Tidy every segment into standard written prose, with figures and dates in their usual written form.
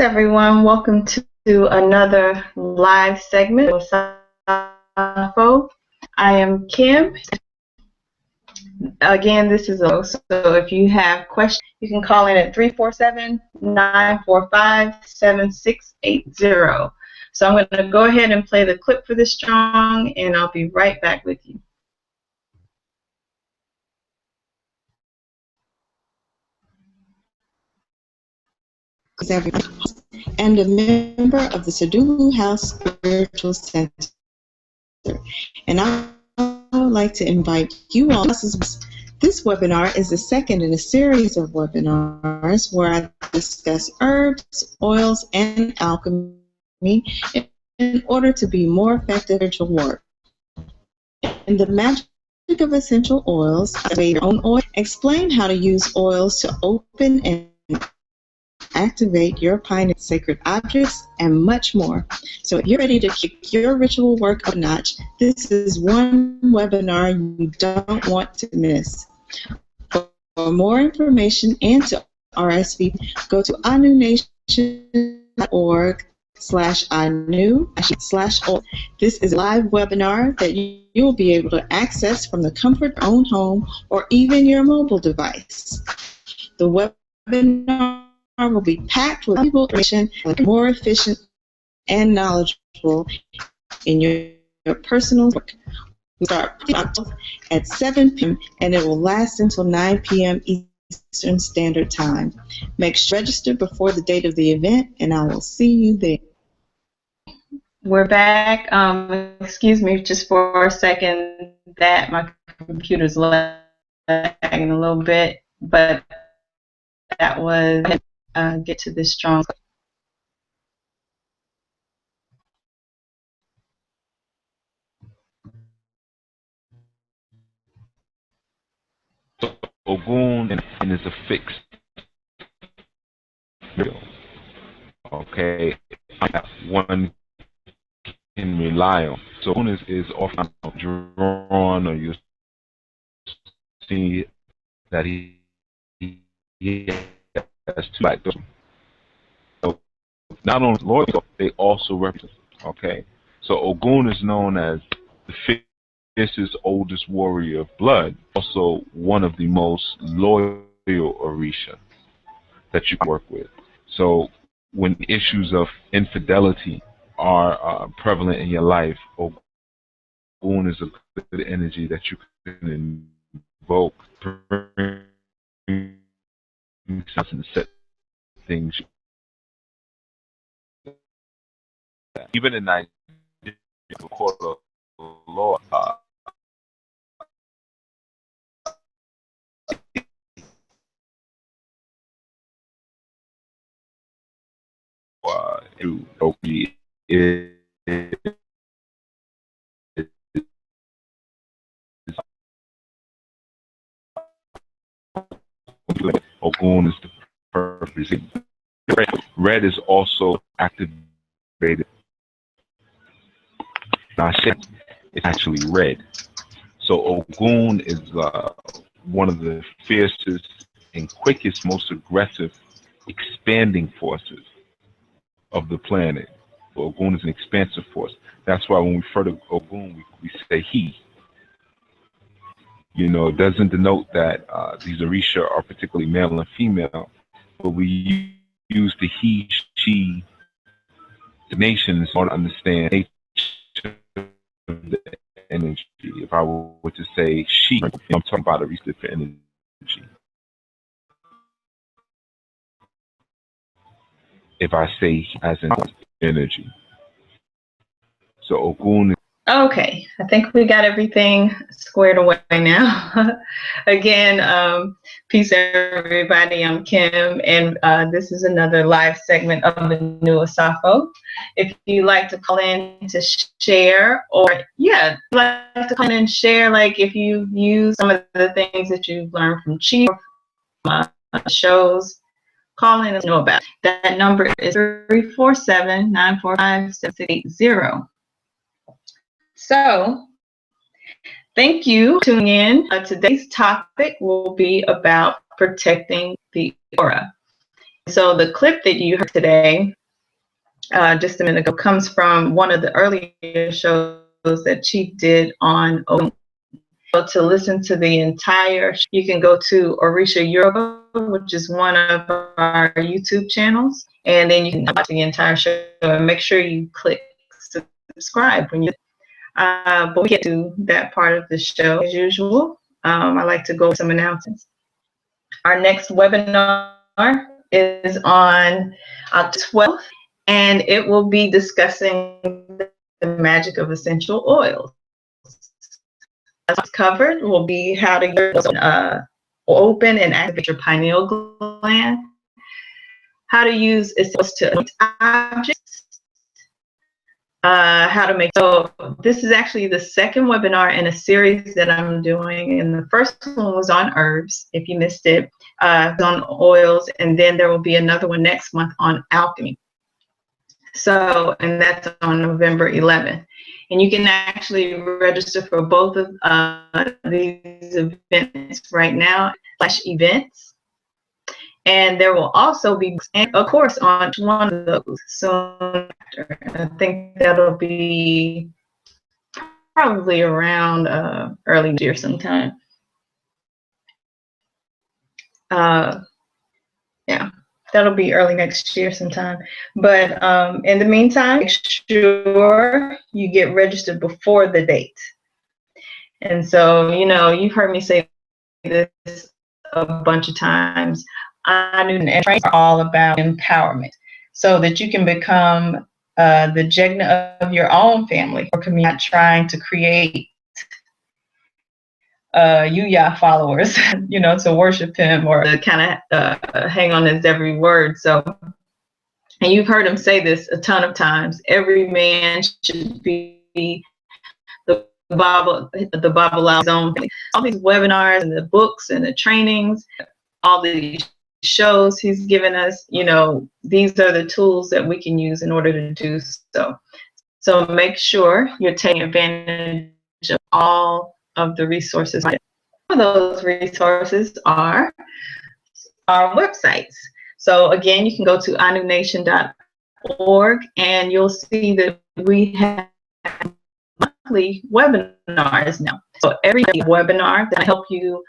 everyone. Welcome to another live segment of Asafo. I am Kim. Again, this is so if you have questions, you can call in at 347-945-7680. So I'm going to go ahead and play the clip for this strong, and I'll be right back with you. And a member of the Sadulu House Spiritual Center. And I would like to invite you all. This webinar is the second in a series of webinars where I discuss herbs, oils, and alchemy in order to be more effective in spiritual work. And the magic of essential oils, your own oil, explain how to use oils to open and activate your pineal sacred objects, and much more. So if you're ready to kick your ritual work up a notch, this is one webinar you don't want to miss. For more information and to RSVP, go to anunation.org/anu/oil. This is a live webinar that you will be able to access from the comfort of your own home or even your mobile device. The webinar will be packed with valuable information, more efficient and knowledgeable in your personal work. We start at 7 p.m. and it will last until 9 p.m. Eastern Standard Time. Make sure to register before the date of the event, and I will see you there. We're back. Excuse me just for a second that my computer's lagging a little bit, but that was get to this strong. Ogun and is a fixed. Okay, one can rely on. So Ogun is often drawn, or you see that he has two like those. So not only loyal, they also represent. Okay, so Ogun is known as the fiercest, oldest warrior of blood, also one of the most loyal Orisha that you can work with. So when issues of infidelity are prevalent in your life, Ogun is a good energy that you can invoke, bring sense and set things. Even in Nigeria, the court of law, Ogun is the purpose. Red is also activated. Now, it's actually red. So Ogun is one of the fiercest and quickest, most aggressive, expanding forces of the planet. Ogun is an expansive force. That's why when we refer to Ogun, we say he. You know, it doesn't denote that these Orisha are particularly male and female, but we use the he, she nations to understand nature of the energy. If I were to say she, I'm talking about Orisha for energy. If I say as in energy. So Ogun. Okay, I think we got everything squared away now. Again, peace everybody, I'm Kim, and this is another live segment of ANU Asafo. If you'd like to call in to share, or like to call in and share, like if you use some of the things that you've learned from Chi, from shows, call in and know about it. That number is 347-945-7680. So, thank you for tuning in. Today's topic will be about protecting the aura. So the clip that you heard today, just a minute ago, comes from one of the earlier shows that Chief did on Ogun. So to listen to the entire show, you can go to Orisha Yoruba, which is one of our YouTube channels, and then you can watch the entire show and make sure you click subscribe when you. But we get to that part of the show as usual. I like to go over some announcements. Our next webinar is on October 12th, and it will be discussing the magic of essential oils. As covered will be how to open and activate your pineal gland, how to use essentials to anoint objects, how to make. So this is actually the second webinar in a series that I'm doing, and the first one was on herbs. If you missed it, on oils, and then there will be another one next month on alchemy. So, and that's on November 11th. And you can actually register for both of these events right now, /events. And there will also be a course on one of those soon after. I think that'll be probably around early next year sometime. Yeah. That'll be early next year sometime. But in the meantime, make sure you get registered before the date. And so, you know, you've heard me say this a bunch of times. ANU and training are all about empowerment so that you can become the Jegna of your own family or community, not trying to create Yuya followers, you know, to worship him or to kind of hang on his every word. So, and you've heard him say this a ton of times, every man should be the Bible his own. All these webinars and the books and the trainings, all these shows he's given us, you know, these are the tools that we can use in order to do so. So make sure you're taking advantage of all of the resources. Some of those resources are our websites. So again, you can go to anunation.org and you'll see that we have monthly webinars now. So every webinar that help you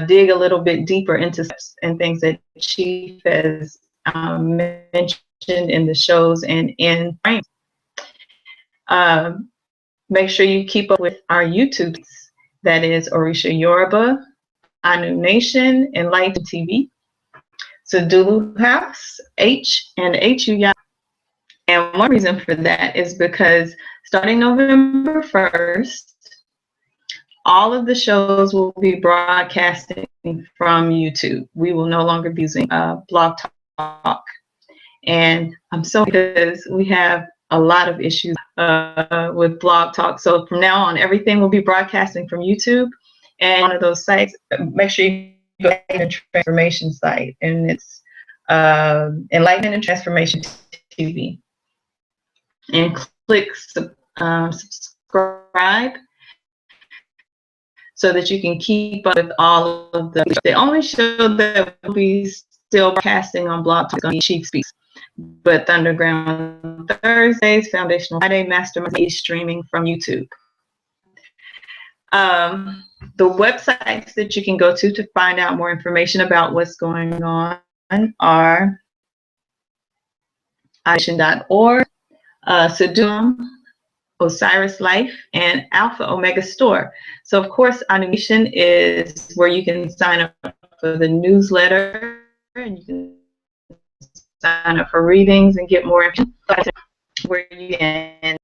dig a little bit deeper into steps and things that Chief has mentioned in the shows and in frames. Make sure you keep up with our YouTube. That is Orisha Yoruba, ANU Nation, Enlightened TV, Sadulu House, H, and Yuya. And one reason for that is because starting November 1st, all of the shows will be broadcasting from YouTube. We will no longer be using Blog Talk. And I'm so because we have a lot of issues with Blog Talk. So from now on, everything will be broadcasting from YouTube. And one of those sites, make sure you go to the Transformation site, and it's Enlightenment and Transformation TV. And click subscribe so that you can keep up with all of the only show that will be still broadcasting on Blog Talk is going to be Chief Speaks. But Underground Thursdays, Foundational Friday, Mastermind is streaming from YouTube. The websites that you can go to find out more information about what's going on are anunation.org, Sadum, Osiris Life, and Alpha Omega Store. So of course, ANU is where you can sign up for the newsletter, and you can sign up for readings and get more information, where you can